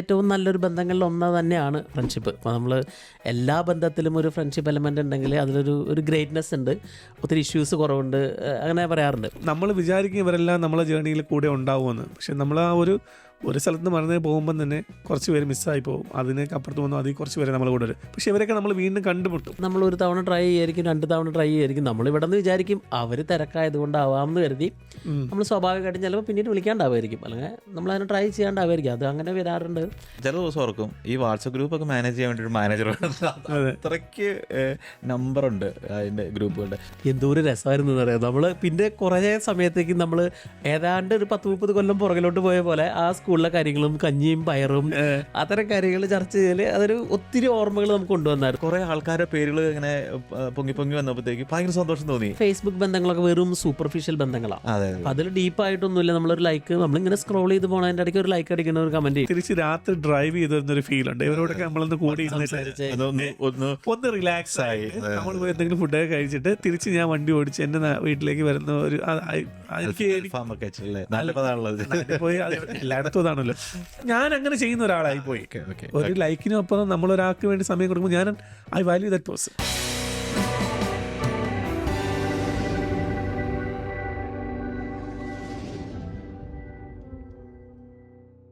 ഏറ്റവും നല്ലൊരു ബന്ധങ്ങളിൽ ഒന്ന് തന്നെയാണ് ഫ്രണ്ട്ഷിപ്പ്. അപ്പോൾ നമ്മൾ എല്ലാ ബന്ധത്തിലും ഒരു ഫ്രണ്ട്ഷിപ്പ് എലമെൻ്റ് ഉണ്ടെങ്കിൽ അതിലൊരു ഗ്രേറ്റ്നെസ് ഉണ്ട്, ഒത്തിരി ഇഷ്യൂസ് കുറവുണ്ട്, അങ്ങനെ പറയാറുണ്ട്. നമ്മൾ വിചാരിക്കും ഇവരെല്ലാം നമ്മളെ ജേണിയിൽ കൂടെ ഉണ്ടാവുമെന്ന്. പക്ഷെ നമ്മൾ ആ ഒരു സ്ഥലത്ത് നിന്ന് മറന്നേ പോകുമ്പോൾ തന്നെ കുറച്ച് പേര് മിസ്സായി പോകും. അതിനൊക്കെ അപ്പുറത്ത് വന്നു അതിൽ കുറച്ച് പേര് നമ്മളെ കൂടെ വരും. പക്ഷെ ഇവരൊക്കെ നമ്മൾ വീണ്ടും കണ്ടുമുട്ടും. നമ്മൾ ഒരു തവണ ട്രൈ ചെയ്യായിരിക്കും, 2 തവണ ട്രൈ ചെയ്യായിരിക്കും. നമ്മൾ ഇവിടെ നിന്ന് വിചാരിക്കും അവർ തിരക്കായതുകൊണ്ടാവാമെന്ന് കരുതി നമ്മൾ സ്വാഭാവികമായിട്ടും ചിലപ്പോൾ പിന്നീട് വിളിക്കാണ്ടാവുമായിരിക്കും, അല്ലെങ്കിൽ നമ്മൾ അതിനെ ട്രൈ ചെയ്യാണ്ടാവുമായിരിക്കും. അത് അങ്ങനെ വരാറുണ്ട്. ചില ദിവസം ഓർക്കും ഈ വാട്സപ്പ് ഗ്രൂപ്പൊക്കെ മാനേജ് ചെയ്യാൻ വേണ്ടി ഒരു മാനേജർ അത്രയ്ക്ക് നമ്പറുണ്ട് അതിൻ്റെ ഗ്രൂപ്പുകളുടെ. എന്തോ ഒരു രസമായിരുന്നു എന്നറിയാം. നമ്മൾ പിന്നെ കുറേ സമയത്തേക്ക് നമ്മൾ ഏതാണ്ട് ഒരു 10-30 കൊല്ലം പുറകിലോട്ട് പോയ പോലെ ആ സ്കൂളിലെ കാര്യങ്ങളും കഞ്ഞിയും പയറും അത്തരം കാര്യങ്ങൾ ചർച്ച ചെയ്യൽ അതൊരു ഒത്തിരി ഓർമ്മകൾ നമുക്ക് കൊണ്ടുവന്നായിരുന്നു. കുറേ ആൾക്കാരുടെ പേരുകൾ ഇങ്ങനെ പൊങ്ങി പൊങ്ങി വന്നപ്പോഴത്തേക്ക് ഭയങ്കര സന്തോഷം തോന്നി. ഫേസ്ബുക്ക് ബന്ധങ്ങളൊക്കെ വെറും സൂപ്പർഫിഷ്യൽ ബന്ധങ്ങളാണ്. അതെ, അതിൽ ഡീപ്പായിട്ടൊന്നുമില്ല. നമ്മളൊരു ലൈക്ക്, നമ്മളിങ്ങനെ സ്ക്രോൾ ചെയ്ത് പോണതിൻ്റെ ഇടയ്ക്ക് ഒരു ലൈക്ക് അടിക്കുന്ന ഒരു കമന്റ്, തിരിച്ച് രാത്രി ഡ്രൈവ് ചെയ്ത് വരുന്നൊരു ഫീൽ ഉണ്ട്. ഇവരോടൊക്കെ നമ്മളൊന്ന് കൂടി ഒന്ന് റിലാക്സ് ആയി നമ്മൾ പോയി എന്തെങ്കിലും ഫുഡൊക്കെ കഴിച്ചിട്ട് തിരിച്ച് ഞാൻ വണ്ടി ഓടിച്ച് എന്റെ വീട്ടിലേക്ക് വരുന്ന ഒരു പോയി എല്ലായിടത്തും അതാണല്ലോ. ഞാൻ അങ്ങനെ ചെയ്യുന്ന ഒരാളായി പോയി. ഒരു ലൈക്കിനും അപ്പുറം നമ്മൾ ഒരാൾക്ക് വേണ്ടി സമയം കൊടുക്കുമ്പോൾ ഐ വാല്യൂ ദാറ്റ് പേഴ്സൺ.